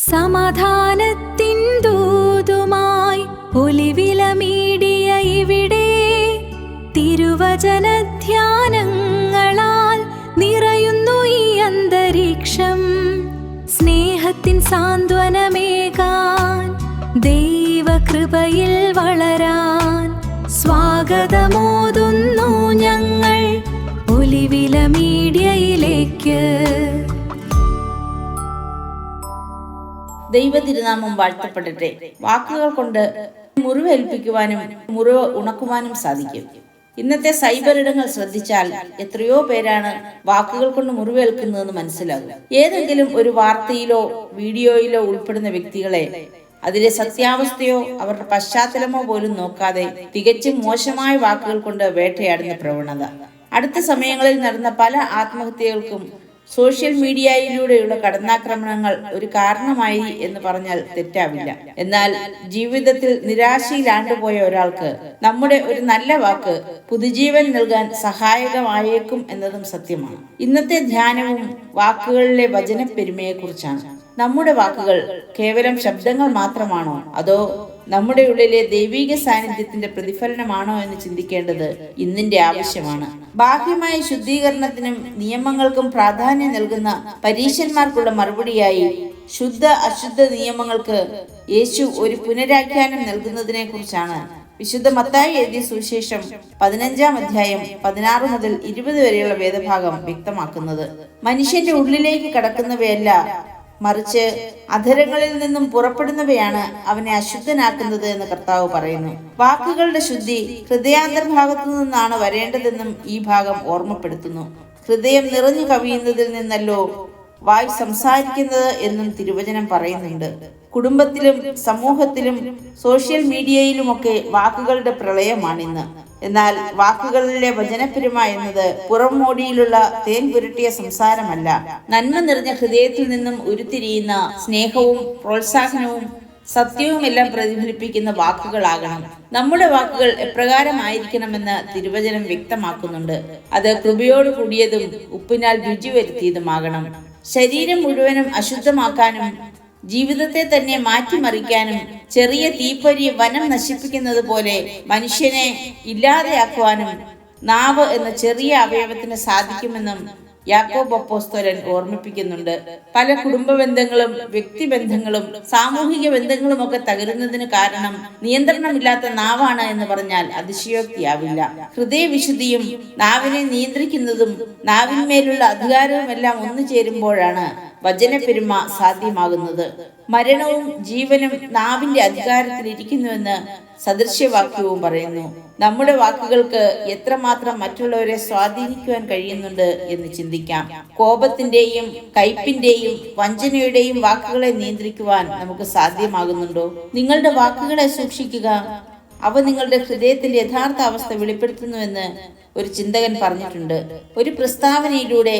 സമാധാനത്തിൻ ദൂതുമായി ഒലിവിലമീടിയ ഇവിടെ തിരുവചനധ്യാനങ്ങളാൽ നിറയുന്നു ഈ അന്തരീക്ഷം. സ്നേഹത്തിൻ സാന്ത്വനമേകാൻ, ദൈവകൃപയിൽ വളരാൻ സ്വാഗതമോതുന്നു ഞങ്ങൾ ഒലിവില മീഡിയയിലേക്ക്. ദൈവതിരുനാമം വാഴ്ത്തപ്പെടട്ടെ. വാക്കുകൾ കൊണ്ട് മുറിവേൽപ്പിക്കുവാനും മുറിവ് ഉണക്കുവാനും സാധിക്കും. ഇന്നത്തെ സൈബർ ഇടങ്ങൾ ശ്രദ്ധിച്ചാൽ എത്രയോ പേരാണ് വാക്കുകൾ കൊണ്ട് മുറിവേൽക്കുന്നതെന്ന് മനസ്സിലാകും. ഏതെങ്കിലും ഒരു വാർത്തയിലോ വീഡിയോയിലോ ഉൾപ്പെടുന്ന വ്യക്തികളെ അതിലെ സത്യാവസ്ഥയോ അവരുടെ പശ്ചാത്തലമോ പോലും നോക്കാതെ തികച്ചും മോശമായ വാക്കുകൾ കൊണ്ട് വേട്ടയാടുന്ന പ്രവണത. അടുത്ത സമയങ്ങളിൽ നടന്ന പല ആത്മഹത്യകൾക്കും സോഷ്യൽ മീഡിയയിലൂടെയുള്ള കടന്നാക്രമണങ്ങൾ ഒരു കാരണമായി എന്ന് പറഞ്ഞാൽ തെറ്റാവില്ല. എന്നാൽ ജീവിതത്തിൽ നിരാശയിലാണ്ടുപോയ ഒരാൾക്ക് നമ്മുടെ ഒരു നല്ല വാക്ക് പുതുജീവൻ നൽകാൻ സഹായകമായേക്കും എന്നതും സത്യമാണ്. ഇന്നത്തെ ധ്യാനവും വാക്കുകളിലെ വചനപ്പെരുമയെക്കുറിച്ചാണ്. നമ്മുടെ വാക്കുകൾ കേവലം ശബ്ദങ്ങൾ മാത്രമാണോ, അതോ നമ്മുടെ ഉള്ളിലെ ദൈവിക സാന്നിധ്യത്തിന്റെ പ്രതിഫലനമാണോ എന്ന് ചിന്തിക്കേണ്ടത് ഇന്നിന്റെ ആവശ്യമാണ്. ബാഹ്യമായ ശുദ്ധീകരണത്തിനും നിയമങ്ങൾക്കും പ്രാധാന്യം നൽകുന്ന പരീശന്മാർക്കുള്ള മറുപടിയായി ശുദ്ധ അശുദ്ധ നിയമങ്ങൾക്ക് യേശു ഒരു പുനരാഖ്യാനം നൽകുന്നതിനെ കുറിച്ചാണ് വിശുദ്ധ മത്തായി എഴുതിയ സുവിശേഷം 15-ാം അധ്യായം 16 മുതൽ 20 വരെയുള്ള വേദഭാഗം വ്യക്തമാക്കുന്നത്. മനുഷ്യന്റെ ഉള്ളിലേക്ക് കടക്കുന്നവയല്ല, മറിച്ച് അധരങ്ങളിൽ നിന്നും പുറപ്പെടുന്നവയാണ് അവനെ അശുദ്ധനാക്കുന്നത് എന്ന് കർത്താവ് പറയുന്നു. വാക്കുകളുടെ ശുദ്ധി ഹൃദയാന്തർഭാഗത്തു നിന്നാണ് വരേണ്ടതെന്നും ഈ ഭാഗം ഓർമ്മപ്പെടുത്തുന്നു. ഹൃദയം നിറഞ്ഞു കവിയുന്നതിൽ നിന്നല്ലോ വായ് സംസാരിക്കുന്നത് എന്നും തിരുവചനം പറയുന്നുണ്ട്. കുടുംബത്തിലും സമൂഹത്തിലും സോഷ്യൽ മീഡിയയിലുമൊക്കെ വാക്കുകളുടെ പ്രളയമാണിന്ന്. എന്നാൽ വാക്കുകളിലെ വചനപ്പെരുമ എന്നത് പുറംമോടിയിലുള്ള തേൻ പുരട്ടിയ സംസാരമല്ല, നന്മ നിറഞ്ഞ ഹൃദയത്തിൽ നിന്നും ഉരുത്തിരിയുന്ന സ്നേഹവും പ്രോത്സാഹനവും സത്യവുമെല്ലാം പ്രതിഫലിപ്പിക്കുന്ന വാക്കുകളാകണം. നമ്മുടെ വാക്കുകൾ എപ്രകാരമായിരിക്കണമെന്ന് തിരുവചനം വ്യക്തമാക്കുന്നുണ്ട്. അത് കൃപയോട് കൂടിയതും ഉപ്പിനാൽ രുചി വരുത്തിയതുമാകണം. ശരീരം മുഴുവനും അശുദ്ധമാക്കാനും ജീവിതത്തെ തന്നെ മാറ്റിമറിക്കാനും ചെറിയ തീപ്പൊരി വനം നശിപ്പിക്കുന്നത് പോലെ മനുഷ്യനെ ഇല്ലാതെയാക്കുവാനും നാവ് എന്ന ചെറിയ അവയവത്തിന് സാധിക്കുമെന്നും യാക്കോബ് അപ്പോസ്തലൻ ഓർമ്മിപ്പിക്കുന്നുണ്ട്. പല കുടുംബ ബന്ധങ്ങളും വ്യക്തിബന്ധങ്ങളും സാമൂഹിക ബന്ധങ്ങളും ഒക്കെ തകരുന്നതിന് കാരണം നിയന്ത്രണമില്ലാത്ത നാവാണ് എന്ന് പറഞ്ഞാൽ അതിശയോക്തിയാവില്ല. ഹൃദയവിശുദ്ധിയും നാവിനെ നിയന്ത്രിക്കുന്നതും നാവിന്മേലുള്ള അധികാരവും എല്ലാം ഒന്നു ചേരുമ്പോഴാണ് വചനപ്പെരുമ സാധ്യമാകുന്നത്. മരണവും ജീവനും നാവിന്റെ അധികാരത്തിലിരിക്കുന്നുവെന്ന് സദൃശ്യവാക്യവും പറയുന്നു. നമ്മുടെ വാക്കുകൾക്ക് എത്രമാത്രം മറ്റുള്ളവരെ സ്വാധീനിക്കുവാൻ കഴിയുന്നുണ്ട് എന്ന് ചിന്തിക്കാം. കോപത്തിന്റെയും കയ്പിന്റെയും വഞ്ചനയുടെയും വാക്കുകളെ നിയന്ത്രിക്കുവാൻ നമുക്ക് സാധ്യമാകുന്നുണ്ടോ? നിങ്ങളുടെ വാക്കുകളെ സൂക്ഷിക്കുക, അവ നിങ്ങളുടെ ഹൃദയത്തിന്റെ യഥാർത്ഥ അവസ്ഥ വെളിപ്പെടുത്തുന്നുവെന്ന് ഒരു ചിന്തകൻ പറഞ്ഞിട്ടുണ്ട്. ഒരു പ്രസ്താവനയിലൂടെ,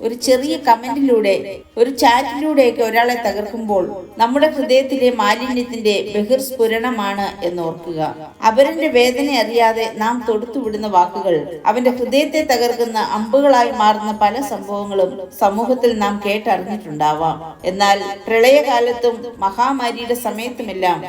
ഒരു ചെറിയ കമന്റിലൂടെ, ഒരു ചാറ്റിലൂടെയൊക്കെ ഒരാളെ തകർക്കുമ്പോൾ നമ്മുടെ ഹൃദയത്തിലെ മാലിന്യത്തിന്റെ ബഹിർസ്ഫുരണമാണ് എന്നോർക്കുക. അപരന്റെ വേദന അറിയാതെ നാം തൊടുത്തുവിടുന്ന വാക്കുകൾ അവന്റെ ഹൃദയത്തെ തകർക്കുന്ന അമ്പുകളായി മാറുന്ന പല സംഭവങ്ങളും സമൂഹത്തിൽ നാം കേട്ടറിഞ്ഞിട്ടുണ്ടാവാം. എന്നാൽ പ്രളയകാലത്തും മഹാമാരിയുടെ സമയത്തുമെല്ലാം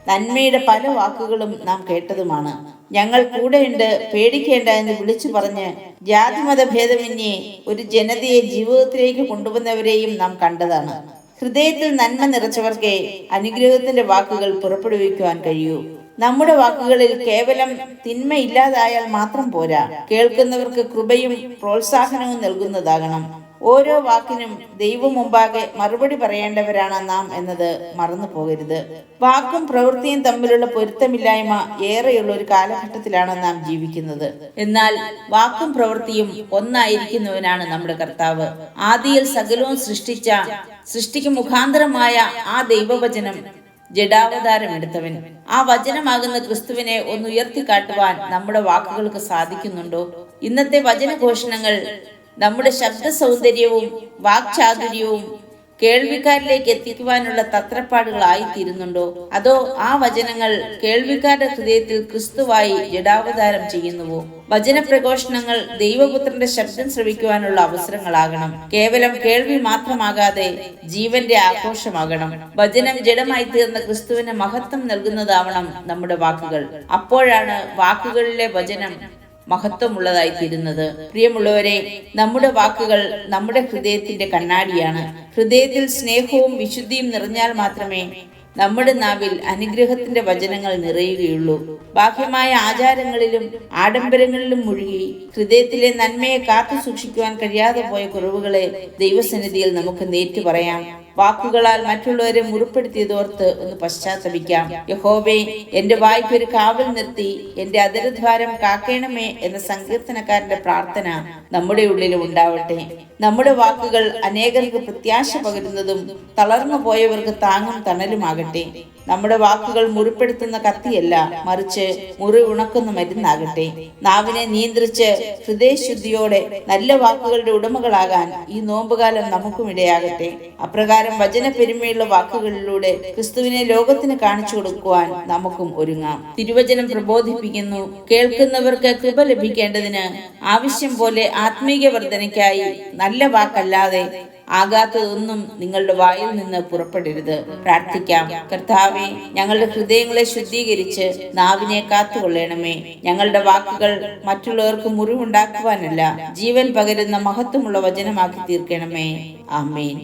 നന്മയുടെ പല വാക്കുകളും നാം കേട്ടതുമാണ്. ഞങ്ങൾ കൂടെയുണ്ട്, പേടിക്കേണ്ട എന്ന് വിളിച്ചു പറഞ്ഞ് ജാതിമത ഭേദമന്യേ ഒരു ജനതയെ ജീവിതത്തിലേക്ക് കൊണ്ടുവന്നവരെയും നാം കണ്ടതാണ്. ഹൃദയത്തിൽ നന്മ നിറച്ചവർക്കേ അനുഗ്രഹത്തിന്റെ വാക്കുകൾ പുറപ്പെടുവിക്കുവാൻ കഴിയൂ. നമ്മുടെ വാക്കുകളിൽ കേവലം തിന്മ ഇല്ലാതായാൽ മാത്രം പോരാ, കേൾക്കുന്നവർക്ക് കൃപയും പ്രോത്സാഹനവും നൽകുന്നതാകണം. ഓരോ വാക്കിനും ദൈവം മുമ്പാകെ മറുപടി പറയേണ്ടവരാണ് നാം എന്നത് മറന്നു പോകരുത്. വാക്കും പ്രവൃത്തിയും തമ്മിലുള്ള പൊരുത്തമില്ലായ്മ ഏറെയുള്ള ഒരു കാലഘട്ടത്തിലാണ് നാം ജീവിക്കുന്നത്. എന്നാൽ വാക്കും പ്രവൃത്തിയും ഒന്നായിരിക്കുന്നവനാണ് നമ്മുടെ കർത്താവ്. ആദിയിൽ സകലവും സൃഷ്ടിക്ക് മുഖാന്തരമായ ആ ദൈവവചനം ജഡാവതാരം എടുത്തവൻ, ആ വചനമാകുന്ന ക്രിസ്തുവിനെ ഒന്ന് ഉയർത്തിക്കാട്ടുവാൻ നമ്മുടെ വാക്കുകൾക്ക് സാധിക്കുന്നുണ്ടോ? ഇന്നത്തെ വചനഘോഷണങ്ങൾ നമ്മുടെ ശബ്ദ സൗന്ദര്യവും വാക്ചാതുര്യവും കേൾവിക്കാരിലേക്ക് എത്തിക്കുവാനുള്ള തത്രപ്പാടുകളായി തീരുന്നുണ്ടോ? അതോ ആ വചനങ്ങൾ കേൾവിക്കാരുടെ ഹൃദയത്തിൽ ക്രിസ്തുവായി ജഡാവതാരം ചെയ്യുന്നുവോ? വചന പ്രഘോഷണങ്ങൾ ദൈവപുത്രന്റെ ശബ്ദം ശ്രവിക്കുവാനുള്ള അവസരങ്ങളാകണം. കേവലം കേൾവി മാത്രമാകാതെ ജീവന്റെ ആഘോഷമാകണം. വചനം ജഡമായി തീർന്ന ക്രിസ്തുവിന് മഹത്വം നൽകുന്നതാവണം നമ്മുടെ വാക്കുകൾ. അപ്പോഴാണ് വാക്കുകളിലെ വചനം മഹത്വമുള്ളതായി തീരുന്നത്. പ്രിയമുള്ളവരെ, നമ്മുടെ വാക്കുകൾ നമ്മുടെ ഹൃദയത്തിന്റെ കണ്ണാടിയാണ്. ഹൃദയത്തിൽ സ്നേഹവും വിശുദ്ധിയും നിറഞ്ഞാൽ മാത്രമേ നമ്മുടെ നാവിൽ അനുഗ്രഹത്തിന്റെ വചനങ്ങൾ നിറയുകയുള്ളൂ. ബാഹ്യമായ ആചാരങ്ങളിലും ആഡംബരങ്ങളിലും മുഴുകി ഹൃദയത്തിലെ നന്മയെ കാത്തു സൂക്ഷിക്കുവാൻ കഴിയാതെ പോയ കുറവുകളെ ദൈവസന്നിധിയിൽ നമുക്ക് നേറ്റു പറയാം. വാക്കുകളാൽ മറ്റുള്ളവരെ മുറിപ്പെടുത്തിയതോർത്ത് ഒന്ന് പശ്ചാത്തപിക്കാം. യഹോവേ, എന്റെ വായ്ക്കൊരു കാവൽ നിർത്തി എന്റെ അധരദ്വാരം കാക്കേണമേ എന്ന സങ്കീർത്തനക്കാരന്റെ പ്രാർത്ഥന നമ്മുടെ ഉള്ളിൽ ഉണ്ടാവട്ടെ. നമ്മുടെ വാക്കുകൾ അനേകർക്ക് പ്രത്യാശ പകരുന്നതും തളർന്നു പോയവർക്ക് താങ്ങും തണലുമാകട്ടെ. നമ്മുടെ വാക്കുകൾ മുറിപ്പെടുത്തുന്ന കത്തിയല്ല, മറിച്ച് മുറി ഉണക്കുന്ന മരുന്നാകട്ടെ. നാവിനെ നിയന്ത്രിച്ച് ഹൃദയശുദ്ധിയോടെ നല്ല വാക്കുകളുടെ ഉടമകളാകാൻ ഈ നോമ്പുകാലം നമുക്കും ഇടയാകട്ടെ. അപ്രകാരം വചന പെരുമയുള്ള വാക്കുകളിലൂടെ ക്രിസ്തുവിനെ ലോകത്തിന് കാണിച്ചു കൊടുക്കുവാൻ നമുക്കും ഒരുങ്ങാം. തിരുവചനം പ്രബോധിപ്പിക്കുന്നു, കേൾക്കുന്നവർക്ക് കൃപ ലഭിക്കേണ്ടതിന് ആവശ്യം പോലെ ആത്മീയ വർധനയ്ക്കായി നല്ല വാക്കല്ലാതെ ആകാത്തതൊന്നും നിങ്ങളുടെ വായിൽ നിന്ന് പുറപ്പെടരുത്. പ്രാർത്ഥിക്കാം. കർത്താവേ, ഞങ്ങളുടെ ഹൃദയങ്ങളെ ശുദ്ധീകരിച്ച് നാവിനെ കാത്തുകൊള്ളണമേ. ഞങ്ങളുടെ വാക്കുകൾ മറ്റുള്ളവർക്ക് മുറിവുണ്ടാക്കുവാനല്ല, ജീവൻ പകരുന്ന മഹത്വമുള്ള വചനമാക്കി തീർക്കണമേ. ആമേൻ.